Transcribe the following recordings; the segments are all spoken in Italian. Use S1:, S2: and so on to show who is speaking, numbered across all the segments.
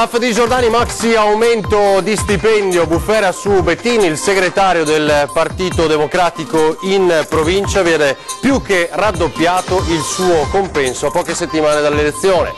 S1: Staff di Giordani, maxi aumento di stipendio, bufera su Bettini, il segretario del Partito Democratico in provincia vede più che raddoppiato il suo compenso a poche settimane dall'elezione.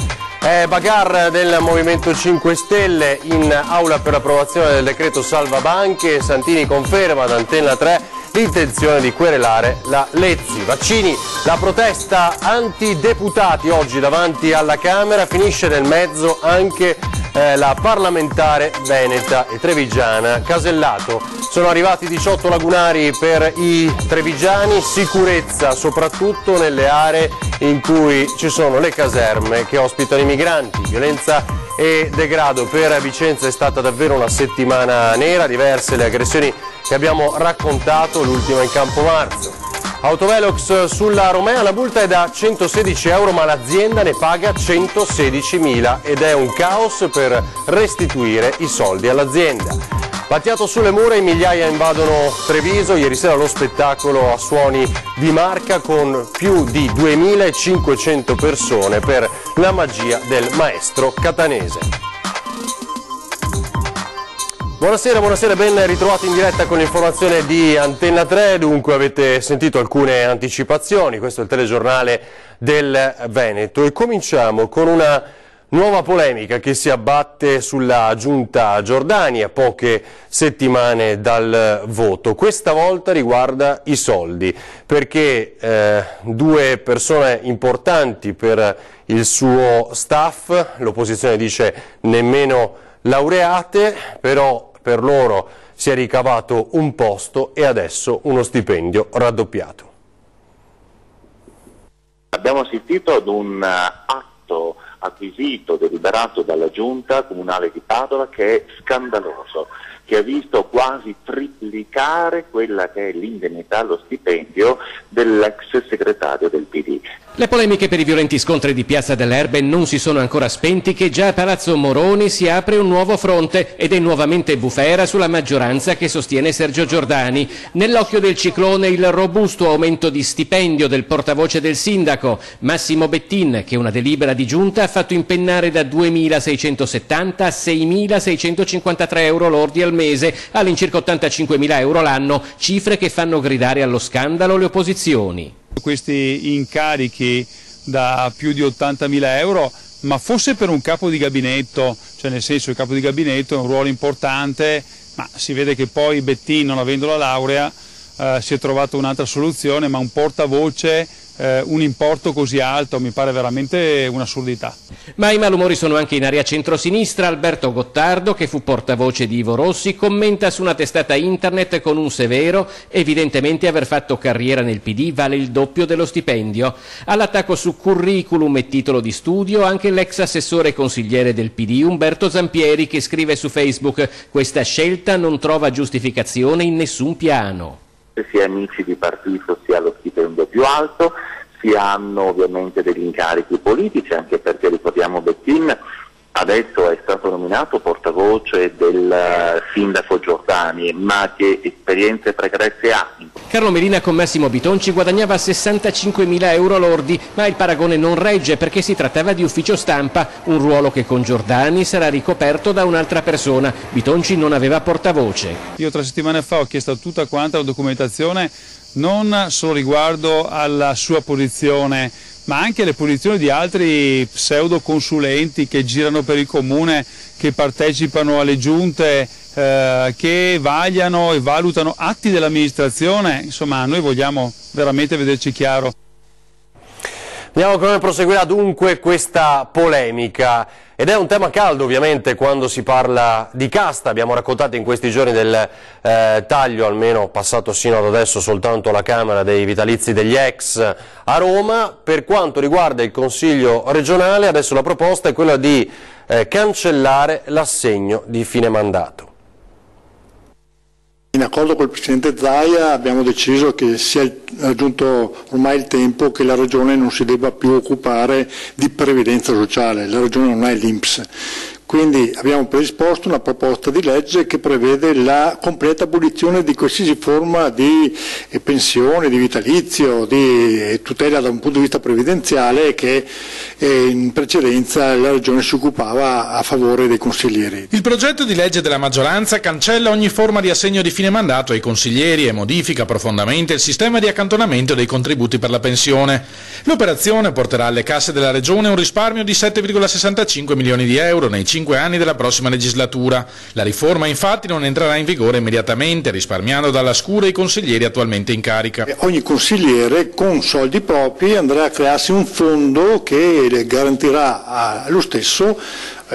S1: Bagarre del Movimento 5 Stelle in aula per l'approvazione del decreto salva banche. Santini conferma ad Antenna 3 l'intenzione di querelare la Lezzi. Vaccini, la protesta antideputati oggi davanti alla Camera, finisce nel mezzo anche la parlamentare veneta e trevigiana Casellato. Sono arrivati 18 lagunari per i trevigiani, sicurezza soprattutto nelle aree in cui ci sono le caserme che ospitano i migranti. Violenza e degrado per Vicenza, è stata davvero una settimana nera, diverse le aggressioni che abbiamo raccontato, l'ultima in Campomarzo. Autovelox sulla Romea, la multa è da 116 euro ma l'azienda ne paga 116.000 ed è un caos per restituire i soldi all'azienda. Battiato sulle mura, migliaia invadono Treviso, ieri sera lo spettacolo a suoni di Marca con più di 2.500 persone per la magia del maestro catanese. Buonasera, ben ritrovati in diretta con l'informazione di Antenna 3. Dunque avete sentito alcune anticipazioni, questo è il telegiornale del Veneto e cominciamo con una nuova polemica che si abbatte sulla giunta Giordani a poche settimane dal voto. Questa volta riguarda i soldi, perché due persone importanti per il suo staff, l'opposizione dice nemmeno laureate, però per loro si è ricavato un posto e adesso uno stipendio raddoppiato.
S2: Abbiamo assistito ad un atto acquisito, deliberato dalla Giunta Comunale di Padova, che è scandaloso, che ha visto quasi triplicare quella che è l'indennità, lo stipendio dell'ex segretario del PD.
S3: Le polemiche per i violenti scontri di Piazza dell'Erbe non si sono ancora spenti, che già a Palazzo Moroni si apre un nuovo fronte ed è nuovamente bufera sulla maggioranza che sostiene Sergio Giordani. Nell'occhio del ciclone il robusto aumento di stipendio del portavoce del sindaco, Massimo Bettin, che una delibera di giunta ha fatto impennare da 2.670 a 6.653 euro lordi al mese, all'incirca 85.000 euro l'anno, cifre che fanno gridare allo scandalo le opposizioni.
S4: Questi incarichi da più di 80.000 euro, ma fosse per un capo di gabinetto, cioè nel senso il capo di gabinetto è un ruolo importante, ma si vede che poi Bettin, non avendo la laurea, si è trovato un'altra soluzione, ma un portavoce, un importo così alto mi pare veramente un'assurdità.
S3: Ma i malumori sono anche in area centrosinistra. Alberto Gottardo, che fu portavoce di Ivo Rossi, commenta su una testata internet con un severo: evidentemente aver fatto carriera nel PD vale il doppio dello stipendio. All'attacco su curriculum e titolo di studio anche l'ex assessore consigliere del PD Umberto Zampieri, che scrive su Facebook: questa scelta non trova giustificazione in nessun piano.
S2: Se si è amici di partito si ha lo stipendio più alto, si hanno ovviamente degli incarichi politici, anche perché ricordiamo Bettin adesso è stato nominato portavoce del sindaco Giordani, ma che esperienze pregresse ha?
S3: Carlo Merina con Massimo Bitonci guadagnava 65.000 euro lordi, ma il paragone non regge perché si trattava di ufficio stampa, un ruolo che con Giordani sarà ricoperto da un'altra persona. Bitonci non aveva portavoce.
S4: Io 3 settimane fa ho chiesto tutta quanta la documentazione, non solo riguardo alla sua posizione, ma anche le posizioni di altri pseudo consulenti che girano per il comune, che partecipano alle giunte, che vagliano e valutano atti dell'amministrazione. Insomma, noi vogliamo veramente vederci chiaro.
S1: Vediamo come proseguirà dunque questa polemica. Ed è un tema caldo ovviamente quando si parla di casta. Abbiamo raccontato in questi giorni del taglio, almeno passato sino ad adesso soltanto alla Camera, dei vitalizi degli ex a Roma. Per quanto riguarda il Consiglio regionale, adesso la proposta è quella di cancellare l'assegno di fine mandato.
S5: In accordo col Presidente Zaia abbiamo deciso che sia giunto ormai il tempo che la Regione non si debba più occupare di previdenza sociale, la Regione non è l'INPS. Quindi abbiamo predisposto una proposta di legge che prevede la completa abolizione di qualsiasi forma di pensione, di vitalizio, di tutela da un punto di vista previdenziale che e in precedenza la Regione si occupava a favore dei consiglieri.
S6: Il progetto di legge della maggioranza cancella ogni forma di assegno di fine mandato ai consiglieri e modifica profondamente il sistema di accantonamento dei contributi per la pensione. L'operazione porterà alle casse della Regione un risparmio di 7,65 milioni di euro nei 5 anni della prossima legislatura. La riforma infatti non entrerà in vigore immediatamente, risparmiando dalla scure i consiglieri attualmente in carica.
S5: Ogni consigliere con soldi propri andrà a crearsi un fondo che garantirà allo stesso,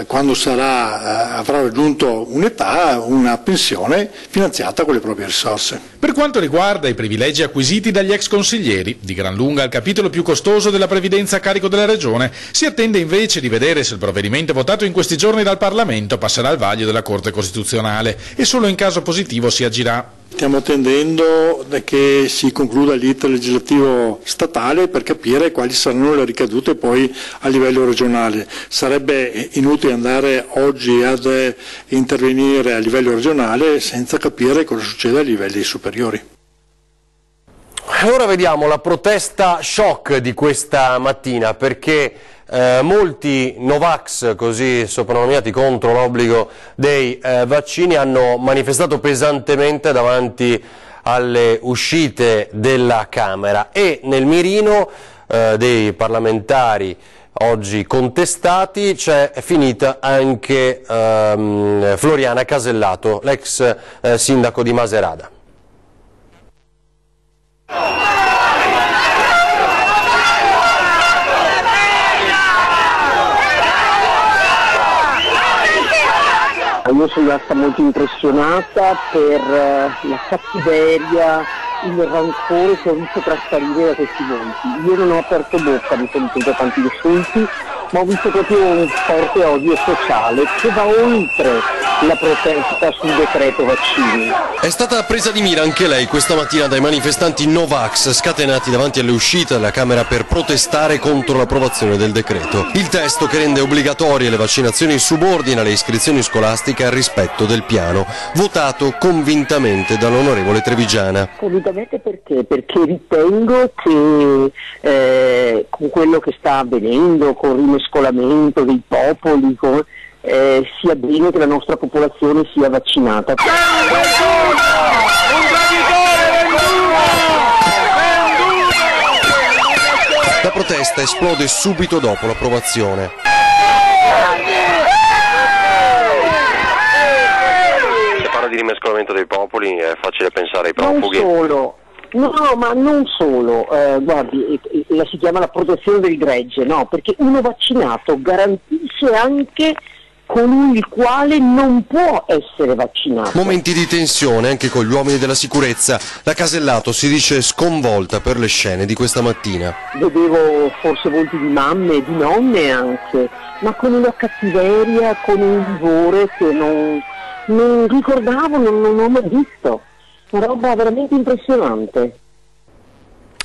S5: quando avrà raggiunto un'età, una pensione finanziata con le proprie risorse.
S6: Per quanto riguarda i privilegi acquisiti dagli ex consiglieri, di gran lunga il capitolo più costoso della previdenza a carico della Regione, si attende invece di vedere se il provvedimento votato in questi giorni dal Parlamento passerà al vaglio della Corte Costituzionale e solo in caso positivo si agirà.
S5: Stiamo attendendo che si concluda l'iter legislativo statale per capire quali saranno le ricadute poi a livello regionale. Sarebbe inutile andare oggi ad intervenire a livello regionale senza capire cosa succede a livelli superiori.
S1: Ora vediamo la protesta shock di questa mattina, perché molti Novax, così soprannominati, contro l'obbligo dei vaccini, hanno manifestato pesantemente davanti alle uscite della Camera, e nel mirino dei parlamentari oggi contestati c'è finita anche Floriana Casellato, l'ex sindaco di Macerata.
S7: Io sono rimasta molto impressionata per la cattiveria, il rancore che ho visto trasparire da questi volti. Io non ho aperto bocca, mi sono sentito tanti insulti, ma ho visto proprio un forte odio sociale che va oltre la protesta sul decreto vaccini.
S1: È stata presa di mira anche lei questa mattina dai manifestanti Novax scatenati davanti alle uscite della Camera per protestare contro l'approvazione del decreto. Il testo che rende obbligatorie le vaccinazioni subordina le iscrizioni scolastiche al rispetto del piano, votato convintamente dall'onorevole Trevigiana.
S7: Convintamente perché? Perché ritengo che con quello che sta avvenendo, con il rimescolamento dei popoli, sia bene che la nostra popolazione sia vaccinata.
S1: La protesta esplode subito dopo l'approvazione. Se parla di rimescolamento dei popoli è facile pensare ai profughi.
S7: Non solo. No, ma non solo, guardi, si chiama la protezione del gregge, no? Perché uno vaccinato garantisce anche colui il quale non può essere vaccinato.
S1: Momenti di tensione anche con gli uomini della sicurezza. La Casellato si dice sconvolta per le scene di questa mattina.
S7: Vedevo forse volti di mamme e di nonne anche, ma con una cattiveria, con un vigore che non ricordavo, non ho mai visto. Una roba veramente impressionante.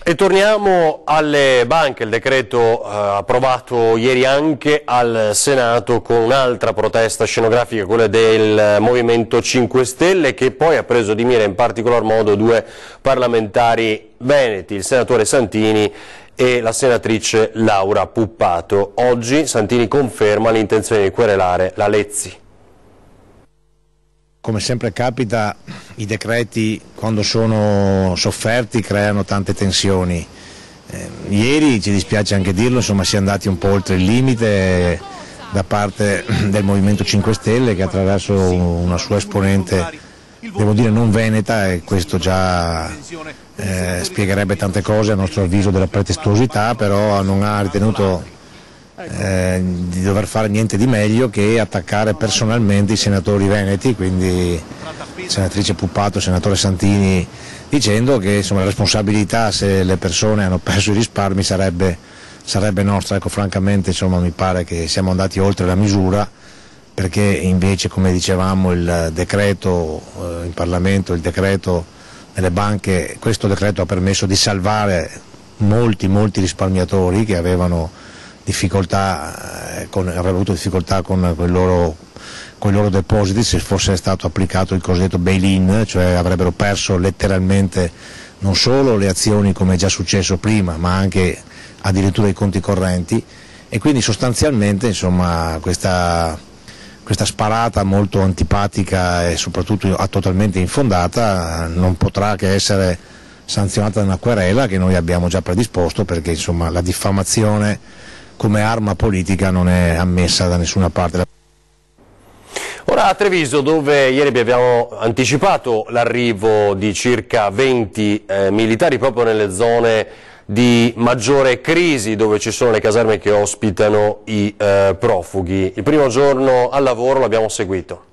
S1: E torniamo alle banche, il decreto approvato ieri anche al Senato con un'altra protesta scenografica, quella del Movimento 5 Stelle, che poi ha preso di mira in particolar modo due parlamentari veneti, il senatore Santini e la senatrice Laura Puppato. Oggi Santini conferma l'intenzione di querelare la Lezzi.
S8: Come sempre capita, i decreti quando sono sofferti creano tante tensioni. Ieri, ci dispiace anche dirlo, insomma, si è andati un po' oltre il limite da parte del Movimento 5 Stelle, che attraverso una sua esponente, devo dire non veneta, e questo già spiegherebbe tante cose a nostro avviso della pretestuosità, però non ha ritenuto di dover fare niente di meglio che attaccare personalmente i senatori veneti, quindi senatrice Puppato, senatore Santini, dicendo che insomma, la responsabilità, se le persone hanno perso i risparmi, sarebbe nostra. Ecco, francamente insomma, mi pare che siamo andati oltre la misura, perché invece, come dicevamo, il decreto in Parlamento, il decreto nelle banche, questo decreto ha permesso di salvare molti risparmiatori che avevano avrebbero avuto difficoltà con i loro depositi se fosse stato applicato il cosiddetto bail-in, cioè avrebbero perso letteralmente non solo le azioni come è già successo prima, ma anche addirittura i conti correnti, e quindi sostanzialmente insomma questa sparata molto antipatica e soprattutto totalmente infondata non potrà che essere sanzionata da una querela che noi abbiamo già predisposto, perché insomma la diffamazione come arma politica non è ammessa da nessuna parte.
S1: Ora a Treviso, dove ieri vi abbiamo anticipato l'arrivo di circa 20 militari proprio nelle zone di maggiore crisi, dove ci sono le caserme che ospitano i profughi. Il primo giorno al lavoro l'abbiamo seguito.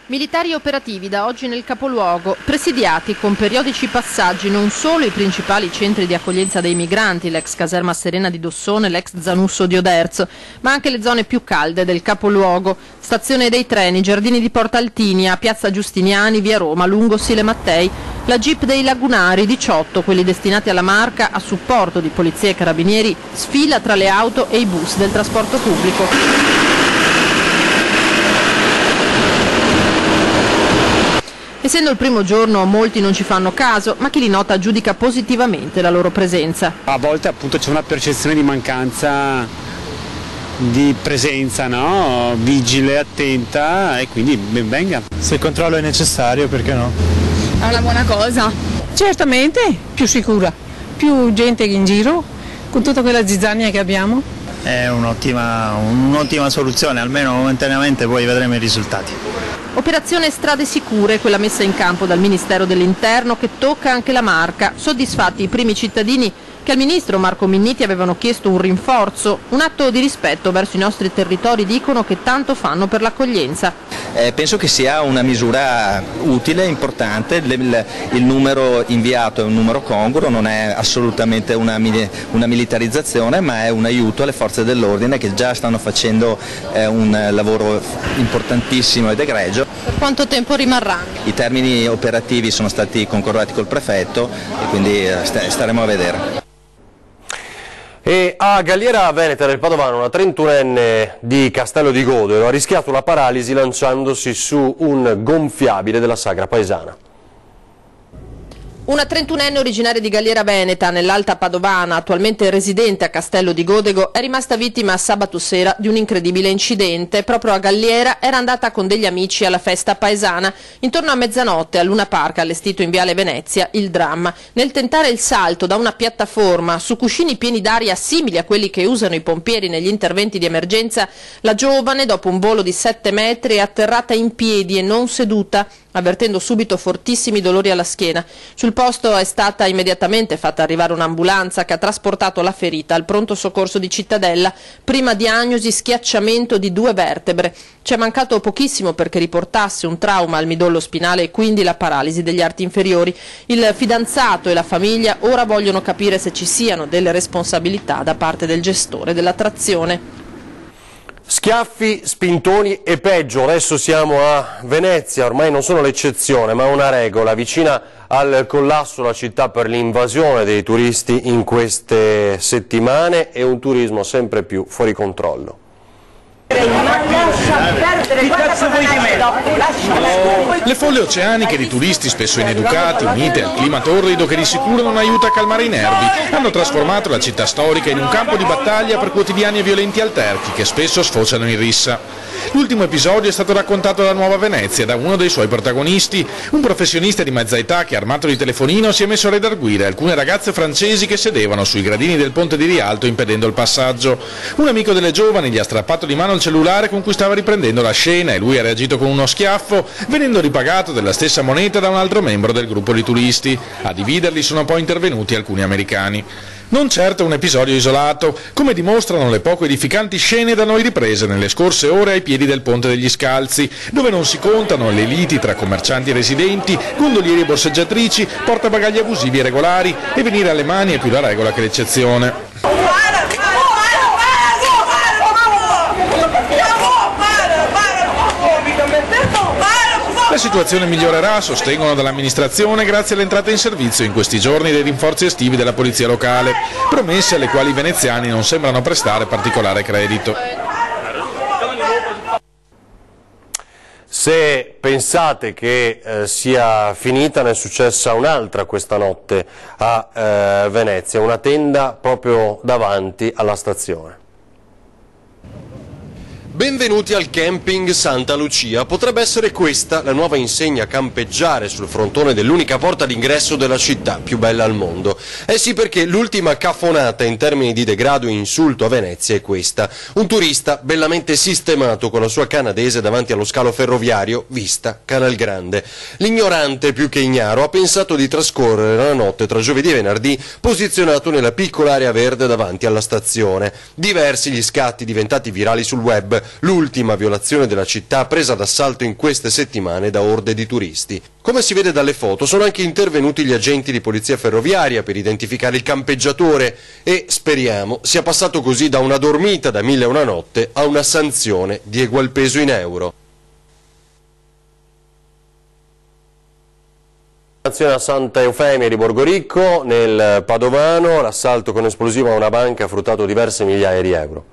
S9: Militari operativi da oggi nel capoluogo, presidiati con periodici passaggi non solo i principali centri di accoglienza dei migranti, l'ex caserma Serena di Dossone, l'ex Zanusso di Oderzo, ma anche le zone più calde del capoluogo, stazione dei treni, giardini di Porta Altinia, piazza Giustiniani, via Roma, lungo Sile Mattei, la Jeep dei Lagunari, 18, quelli destinati alla Marca, a supporto di polizia e carabinieri, sfila tra le auto e i bus del trasporto pubblico. Essendo il primo giorno molti non ci fanno caso, ma chi li nota giudica positivamente la loro presenza.
S10: A volte appunto c'è una percezione di mancanza di presenza, no? Vigile, attenta, e quindi ben venga.
S11: Se il controllo è necessario, perché no?
S12: È una buona cosa.
S13: Certamente, più sicura, più gente in giro, con tutta quella zizzania che abbiamo.
S11: È un'ottima soluzione, almeno momentaneamente, poi vedremo i risultati.
S9: Operazione Strade Sicure, quella messa in campo dal Ministero dell'Interno, che tocca anche la Marca. Soddisfatti i primi cittadini che al Ministro Marco Minniti avevano chiesto un rinforzo, un atto di rispetto verso i nostri territori, dicono, che tanto fanno per l'accoglienza.
S14: Penso che sia una misura utile, importante, il numero inviato è un numero congruo, non è assolutamente una militarizzazione, ma è un aiuto alle forze dell'ordine che già stanno facendo un lavoro importantissimo ed egregio.
S9: Per quanto tempo rimarranno?
S14: I termini operativi sono stati concordati col prefetto e quindi staremo a vedere.
S1: E a Galliera Veneta del Padovano una 31enne di Castello di Godero ha rischiato la paralisi lanciandosi su un gonfiabile della sagra paesana.
S9: Una 31enne originaria di Galliera Veneta, nell'Alta Padovana, attualmente residente a Castello di Godego, è rimasta vittima sabato sera di un incredibile incidente. Proprio a Galliera era andata con degli amici alla festa paesana. Intorno a mezzanotte, al Luna Park, allestito in Viale Venezia, il dramma. Nel tentare il salto da una piattaforma su cuscini pieni d'aria simili a quelli che usano i pompieri negli interventi di emergenza, la giovane, dopo un volo di 7 metri, è atterrata in piedi e non seduta, avvertendo subito fortissimi dolori alla schiena. Sul posto è stata immediatamente fatta arrivare un'ambulanza che ha trasportato la ferita al pronto soccorso di Cittadella. Prima diagnosi: schiacciamento di 2 vertebre. Ci è mancato pochissimo perché riportasse un trauma al midollo spinale e quindi la paralisi degli arti inferiori. Il fidanzato e la famiglia ora vogliono capire se ci siano delle responsabilità da parte del gestore dell'attrazione.
S1: Schiaffi, spintoni e peggio. Adesso siamo a Venezia, ormai non sono l'eccezione ma una regola. Vicina al collasso la città per l'invasione dei turisti in queste settimane e un turismo sempre più fuori controllo.
S6: Le folle oceaniche di turisti spesso ineducati, unite al clima torrido che di sicuro non aiuta a calmare i nervi, hanno trasformato la città storica in un campo di battaglia per quotidiani e violenti alterchi che spesso sfociano in rissa. L'ultimo episodio è stato raccontato da Nuova Venezia da uno dei suoi protagonisti, un professionista di mezza età che, armato di telefonino, si è messo a redarguire alcune ragazze francesi che sedevano sui gradini del ponte di Rialto impedendo il passaggio. Un amico delle giovani gli ha strappato di mano il cellulare con cui stava riprendendo la scena e lui ha reagito con uno schiaffo, venendo ripagato della stessa moneta da un altro membro del gruppo di turisti. A dividerli sono poi intervenuti alcuni americani. Non certo un episodio isolato, come dimostrano le poco edificanti scene da noi riprese nelle scorse ore ai piedi del Ponte degli Scalzi, dove non si contano le liti tra commercianti e residenti, gondolieri e borseggiatrici, portabagagli abusivi e regolari, e venire alle mani è più la regola che l'eccezione. La situazione migliorerà, sostengono dall'amministrazione, grazie all'entrata in servizio in questi giorni dei rinforzi estivi della polizia locale, promesse alle quali i veneziani non sembrano prestare particolare credito.
S1: Se pensate che sia finita, ne è successa un'altra questa notte a Venezia, una tenda proprio davanti alla stazione. Benvenuti al camping Santa Lucia. Potrebbe essere questa la nuova insegna a campeggiare sul frontone dell'unica porta d'ingresso della città più bella al mondo. Eh sì, perché l'ultima cafonata in termini di degrado e insulto a Venezia è questa. Un turista bellamente sistemato con la sua canadese davanti allo scalo ferroviario Vista Canal Grande. L'ignorante più che ignaro ha pensato di trascorrere la notte tra giovedì e venerdì posizionato nella piccola area verde davanti alla stazione. Diversi gli scatti diventati virali sul web. L'ultima violazione della città presa d'assalto in queste settimane da orde di turisti. Come si vede dalle foto, sono anche intervenuti gli agenti di polizia ferroviaria per identificare il campeggiatore e speriamo sia passato così da una dormita da 1001 notte a una sanzione di egual peso in euro. A Santa Eufemia di Borgoricco, nel Padovano, l'assalto con esplosivo a una banca ha fruttato diverse migliaia di euro.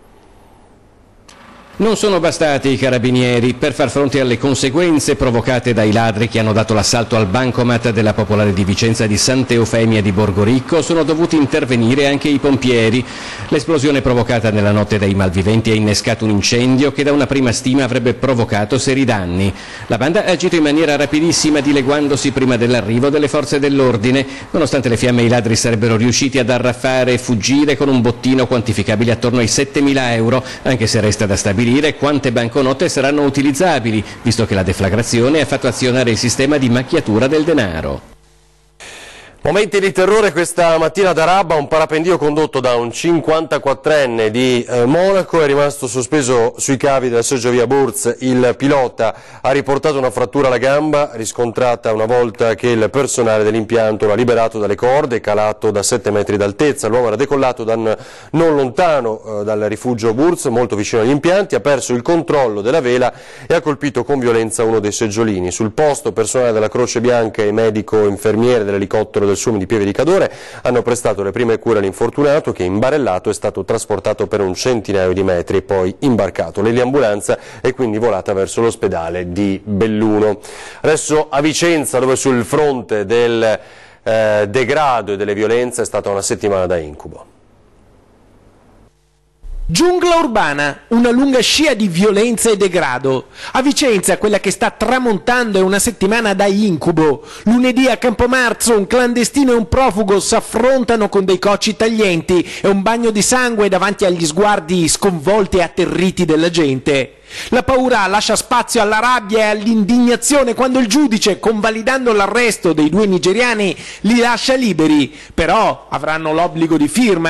S3: Non sono bastati i carabinieri per far fronte alle conseguenze provocate dai ladri che hanno dato l'assalto al bancomat della Popolare di Vicenza di Santa Eufemia di Borgoricco, sono dovuti intervenire anche i pompieri. L'esplosione provocata nella notte dai malviventi ha innescato un incendio che da una prima stima avrebbe provocato seri danni. La banda ha agito in maniera rapidissima dileguandosi prima dell'arrivo delle forze dell'ordine. Nonostante le fiamme, i ladri sarebbero riusciti ad arraffare e fuggire con un bottino quantificabile attorno ai 7.000 euro, anche se resta da stabilire quante banconote saranno utilizzabili, visto che la deflagrazione ha fatto azionare il sistema di macchiatura del denaro.
S1: Momenti di terrore questa mattina da Rabba, un parapendio condotto da un 54enne di Monaco è rimasto sospeso sui cavi della Seggiovia Burz. Il pilota ha riportato una frattura alla gamba riscontrata una volta che il personale dell'impianto l'ha liberato dalle corde, calato da 7 metri d'altezza. L'uomo era decollato da non lontano dal rifugio Burz, molto vicino agli impianti, ha perso il controllo della vela e ha colpito con violenza uno dei seggiolini. Sul posto personale della Croce Bianca e medico infermiere dell'elicottero del Sumi di Pieve di Cadore hanno prestato le prime cure all'infortunato che, imbarellato, è stato trasportato per un centinaio di metri e poi imbarcato. L'eliambulanza è quindi volata verso l'ospedale di Belluno. Adesso a Vicenza, dove sul fronte del degrado e delle violenze è stata una settimana da incubo.
S15: Giungla urbana, una lunga scia di violenza e degrado. A Vicenza, quella che sta tramontando, è una settimana da incubo. Lunedì a Campomarzo un clandestino e un profugo s'affrontano con dei cocci taglienti e un bagno di sangue davanti agli sguardi sconvolti e atterriti della gente. La paura lascia spazio alla rabbia e all'indignazione quando il giudice, convalidando l'arresto dei 2 nigeriani, li lascia liberi. Però avranno l'obbligo di firma,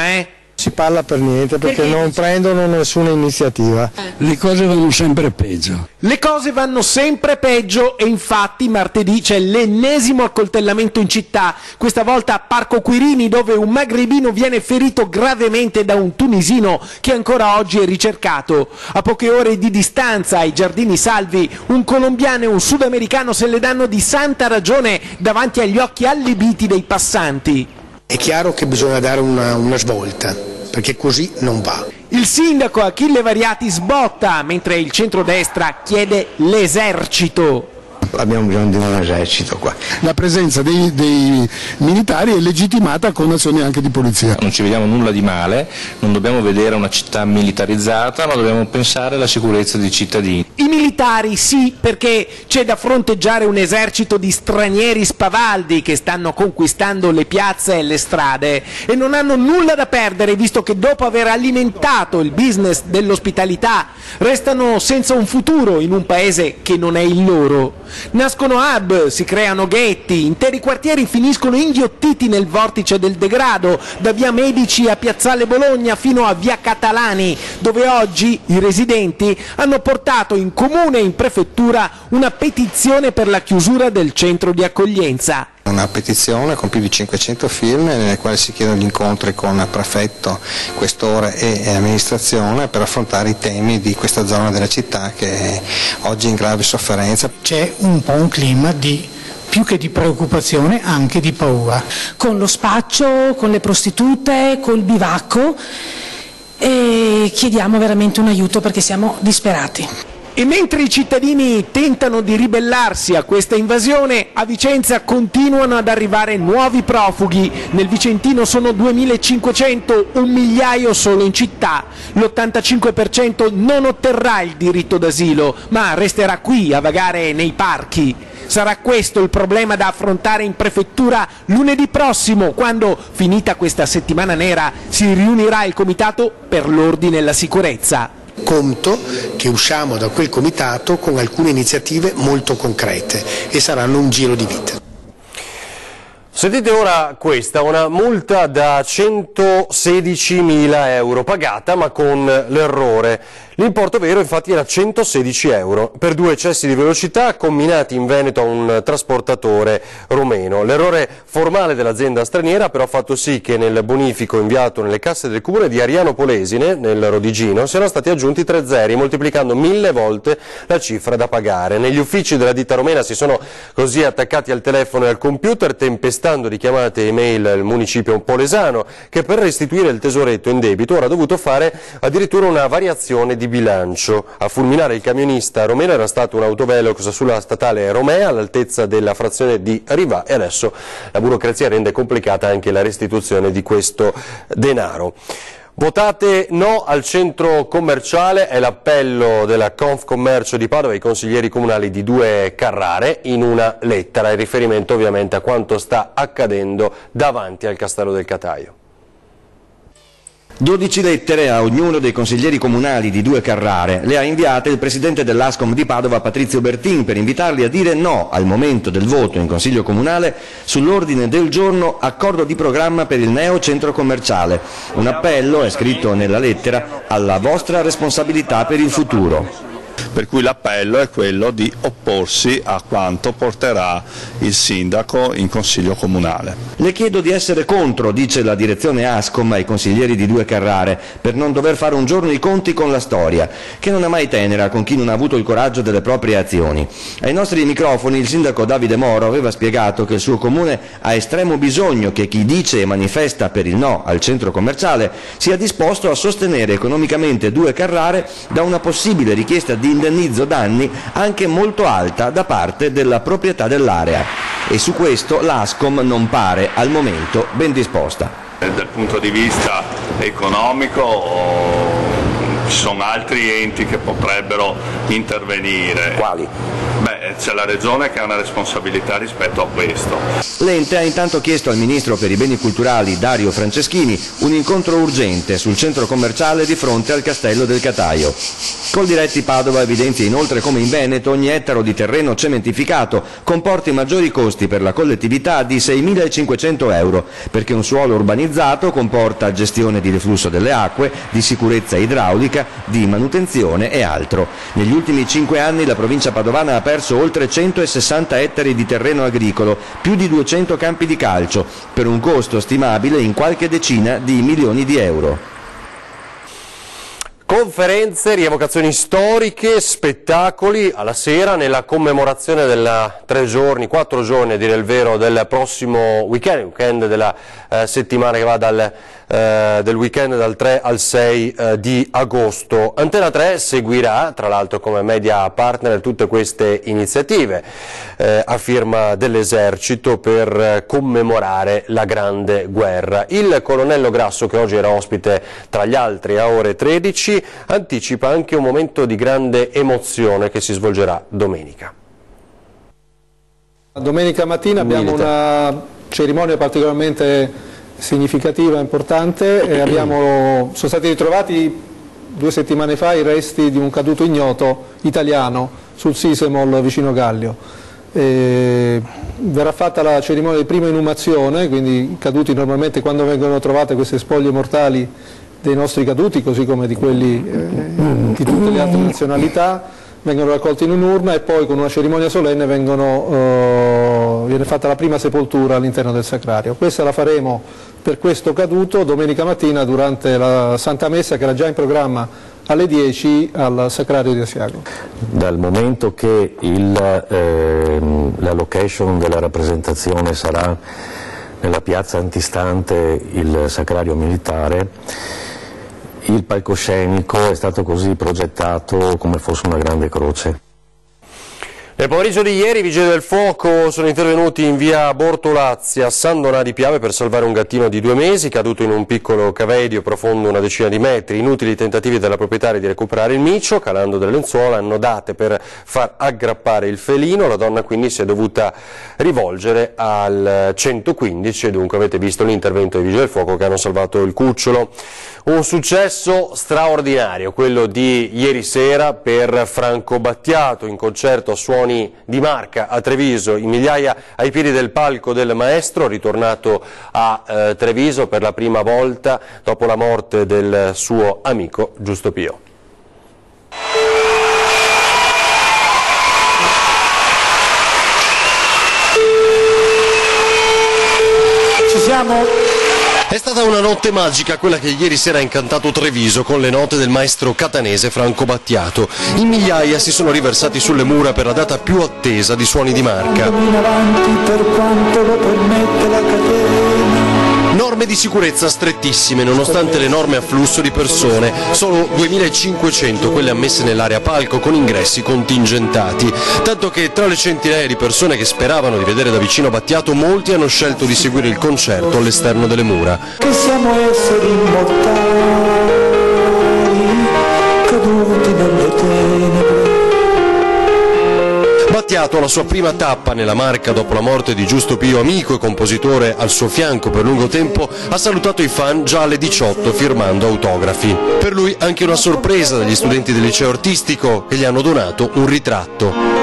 S16: Si parla per niente perché non prendono nessuna iniziativa.
S17: Le cose vanno sempre peggio.
S15: Le cose vanno sempre peggio e infatti martedì c'è l'ennesimo accoltellamento in città, questa volta a Parco Quirini, dove un magrebino viene ferito gravemente da un tunisino che ancora oggi è ricercato. A poche ore di distanza, ai Giardini Salvi, un colombiano e un sudamericano se le danno di santa ragione davanti agli occhi allibiti dei passanti.
S18: È chiaro che bisogna dare una svolta, perché così non va.
S15: Il sindaco Achille Variati sbotta, mentre il centrodestra chiede l'esercito.
S18: Abbiamo bisogno di un esercito qua.
S17: La presenza dei militari è legittimata con azioni anche di polizia.
S19: Non ci vediamo nulla di male, non dobbiamo vedere una città militarizzata, ma dobbiamo pensare alla sicurezza dei cittadini.
S15: I militari sì, perché c'è da fronteggiare un esercito di stranieri spavaldi che stanno conquistando le piazze e le strade e non hanno nulla da perdere, visto che dopo aver alimentato il business dell'ospitalità restano senza un futuro in un paese che non è il loro. Nascono hub, si creano ghetti, interi quartieri finiscono inghiottiti nel vortice del degrado, da via Medici a piazzale Bologna fino a via Catalani, dove oggi i residenti hanno portato in comune e in prefettura una petizione per la chiusura del centro di accoglienza.
S18: Una petizione con più di 500 firme nelle quali si chiedono gli incontri con prefetto, questore e amministrazione per affrontare i temi di questa zona della città che è oggi in grave sofferenza.
S20: C'è un po' un clima di più che di preoccupazione anche di paura.
S21: Con lo spaccio, con le prostitute, col bivacco e chiediamo veramente un aiuto perché siamo disperati.
S15: E mentre i cittadini tentano di ribellarsi a questa invasione, a Vicenza continuano ad arrivare nuovi profughi. Nel Vicentino sono 2.500, 1 migliaio solo in città. L'85% non otterrà il diritto d'asilo, ma resterà qui a vagare nei parchi. Sarà questo il problema da affrontare in prefettura lunedì prossimo, quando, finita questa settimana nera, si riunirà il Comitato per l'Ordine e la Sicurezza.
S2: Conto che usciamo da quel comitato con alcune iniziative molto concrete e saranno un giro di vita.
S1: Sentite ora questa, una multa da 116.000 euro pagata ma con l'errore. L'importo vero infatti era 116 euro per 2 eccessi di velocità comminati in Veneto a un trasportatore rumeno. L'errore formale dell'azienda straniera però ha fatto sì che nel bonifico inviato nelle casse del comune di Ariano Polesine, nel Rodigino, siano stati aggiunti 3 zeri, moltiplicando 1000 volte la cifra da pagare. Negli uffici della ditta romena si sono così attaccati al telefono e al computer, tempestando di chiamate e email il municipio polesano, che per restituire il tesoretto in debito ora ha dovuto fare addirittura una variazione di bilancio. A fulminare il camionista romeno era stato un autovelox sulla statale Romea all'altezza della frazione di Rivà e adesso la burocrazia rende complicata anche la restituzione di questo denaro. Votate no al centro commerciale è l'appello della Confcommercio di Padova ai consiglieri comunali di 2 Carrare in una lettera, in riferimento ovviamente a quanto sta accadendo davanti al Castello del Cataio.
S22: 12 lettere a ognuno dei consiglieri comunali di 2 Carrare le ha inviate il presidente dell'Ascom di Padova Patrizio Bertin per invitarli a dire no al momento del voto in Consiglio Comunale sull'ordine del giorno accordo di programma per il neo centro commerciale. Un appello, è scritto nella lettera, alla vostra responsabilità per il futuro.
S23: Per cui l'appello è quello di opporsi a quanto porterà il sindaco in Consiglio Comunale.
S22: Le chiedo di essere contro, dice la direzione Ascom ai consiglieri di 2 Carrare, per non dover fare un giorno i conti con la storia, che non è mai tenera con chi non ha avuto il coraggio delle proprie azioni. Ai nostri microfoni il sindaco Davide Moro aveva spiegato che il suo comune ha estremo bisogno che chi dice e manifesta per il no al centro commerciale sia disposto a sostenere economicamente 2 Carrare da una possibile richiesta di indennizzo danni anche molto alta da parte della proprietà dell'area e su questo l'Ascom non pare al momento ben disposta.
S23: Dal punto di vista economico ci sono altri enti che potrebbero intervenire.
S22: Quali?
S23: Beh, c'è la Regione che ha una responsabilità rispetto a questo.
S22: L'ente ha intanto chiesto al Ministro per i Beni Culturali Dario Franceschini un incontro urgente sul centro commerciale di fronte al Castello del Cataio. Coldiretti Padova evidenzia inoltre come in Veneto ogni ettaro di terreno cementificato comporti maggiori costi per la collettività di 6.500 euro, perché un suolo urbanizzato comporta gestione di riflusso delle acque, di sicurezza idraulica, di manutenzione e altro. Negli ultimi 5 anni la provincia padovana ha perso oltre 160 ettari di terreno agricolo, più di 200 campi di calcio, per un costo stimabile in qualche decina di milioni di euro.
S1: Conferenze, rievocazioni storiche, spettacoli alla sera nella commemorazione del 4 giorni a dire il vero del prossimo weekend della settimana che va del weekend dal 3 al 6 di agosto. Antena 3 seguirà tra l'altro come media partner tutte queste iniziative a firma dell'esercito per commemorare la Grande Guerra. Il colonnello Grasso, che oggi era ospite tra gli altri a ore 13, anticipa anche un momento di grande emozione che si svolgerà domenica.
S24: Domenica mattina abbiamo una cerimonia particolarmente significativa e importante e sono stati ritrovati 2 settimane fa i resti di un caduto ignoto italiano sul Sisemol vicino Gallio. Verrà fatta la cerimonia di prima inumazione, quindi i caduti normalmente quando vengono trovate queste spoglie mortali dei nostri caduti, così come di quelli di tutte le altre nazionalità, vengono raccolti in un'urna e poi con una cerimonia solenne viene fatta la prima sepoltura all'interno del sacrario. Questa la faremo per questo caduto domenica mattina durante la Santa Messa, che era già in programma alle 10 al Sacrario di Asiago.
S25: Dal momento che la location della rappresentazione sarà nella piazza antistante il Sacrario militare, il palcoscenico è stato così progettato come fosse una grande croce.
S1: Nel pomeriggio di ieri i Vigili del Fuoco sono intervenuti in via Bortolazzi a San Donà di Piave per salvare un gattino di 2 mesi caduto in un piccolo cavedio profondo una decina di metri. Inutili tentativi della proprietaria di recuperare il micio, calando delle lenzuola annodate per far aggrappare il felino. La donna quindi si è dovuta rivolgere al 115 e dunque avete visto l'intervento dei Vigili del Fuoco che hanno salvato il cucciolo. Un successo straordinario, quello di ieri sera per Franco Battiato, in concerto a Suoni di Marca a Treviso, in migliaia ai piedi del palco del maestro, ritornato a Treviso per la prima volta dopo la morte del suo amico Giusto Pio. Ci siamo? È stata una notte magica quella che ieri sera ha incantato Treviso con le note del maestro catanese Franco Battiato. In migliaia si sono riversati sulle mura per la data più attesa di Suoni di Marca. Norme di sicurezza strettissime nonostante l'enorme afflusso di persone, solo 2500 quelle ammesse nell'area palco con ingressi contingentati, tanto che tra le centinaia di persone che speravano di vedere da vicino Battiato molti hanno scelto di seguire il concerto all'esterno delle mura.
S4: Che siamo esseri immortali, caduti nelle tenebre.
S1: Battiato, alla sua prima tappa nella Marca dopo la morte di Giusto Pio, amico e compositore al suo fianco per lungo tempo, ha salutato i fan già alle 18 firmando autografi. Per lui anche una sorpresa dagli studenti del liceo artistico che gli hanno donato un ritratto.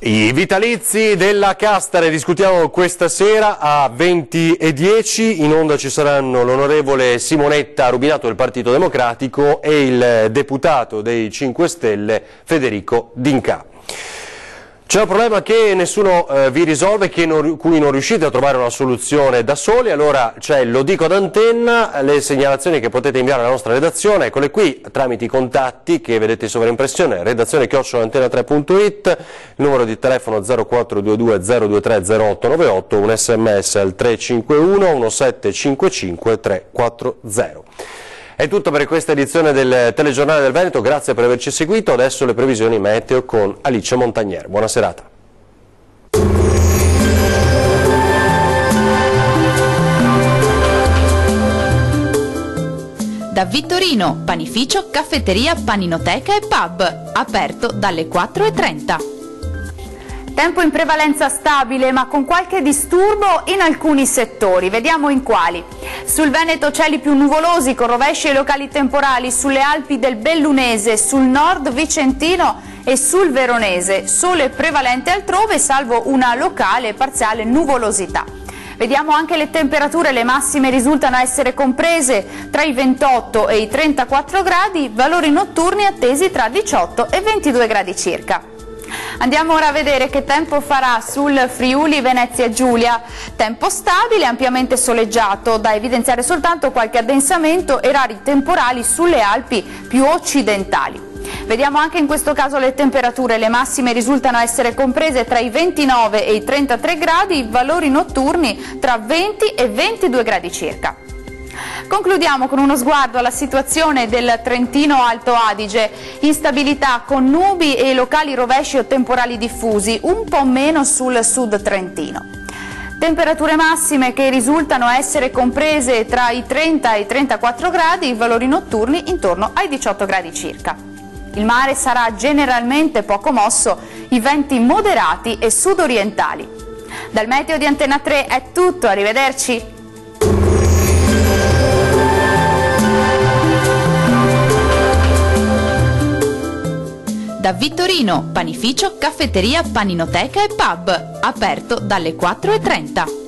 S1: I vitalizi della Casta, ne discutiamo questa sera a 20:10, in onda ci saranno l'onorevole Simonetta Rubinato del Partito Democratico e il deputato dei 5 Stelle Federico D'Inca. C'è un problema che nessuno vi risolve, cui non riuscite a trovare una soluzione da soli, allora c'è Lo dico ad antenna, le segnalazioni che potete inviare alla nostra redazione, eccole qui, tramite i contatti che vedete in sovraimpressione, redazione@antena3.it, il numero di telefono 0422 023 0898, un sms al 351 1755 340. È tutto per questa edizione del Telegiornale del Veneto, grazie per averci seguito, adesso le previsioni meteo con Alice Montagnier. Buona serata.
S5: Da Vittorino, panificio, caffetteria, paninoteca e pub, aperto dalle 4:30.
S7: Tempo in prevalenza stabile, ma con qualche disturbo in alcuni settori. Vediamo in quali. Sul Veneto cieli più nuvolosi con rovesci e locali temporali sulle Alpi del Bellunese, sul nord vicentino e sul Veronese. Sole prevalente altrove, salvo una locale e parziale nuvolosità. Vediamo anche le temperature, le massime risultano essere comprese tra i 28 e i 34 gradi, valori notturni attesi tra 18 e 22 gradi circa. Andiamo ora a vedere che tempo farà sul Friuli Venezia Giulia. Tempo stabile, ampiamente soleggiato, da evidenziare soltanto qualche addensamento e rari temporali sulle Alpi più occidentali. Vediamo anche in questo caso le temperature, le massime risultano essere comprese tra i 29 e i 33 gradi, valori notturni tra 20 e 22 gradi circa. Concludiamo con uno sguardo alla situazione del Trentino Alto Adige, instabilità con nubi e locali rovesci o temporali diffusi, un po' meno sul sud trentino. Temperature massime che risultano essere comprese tra i 30 e i 34 gradi, valori notturni intorno ai 18 gradi circa. Il mare sarà generalmente poco mosso, i venti moderati e sudorientali. Dal meteo di Antena 3 è tutto, arrivederci.
S5: Da Vittorino, panificio, caffetteria, paninoteca e pub, aperto dalle 4:30.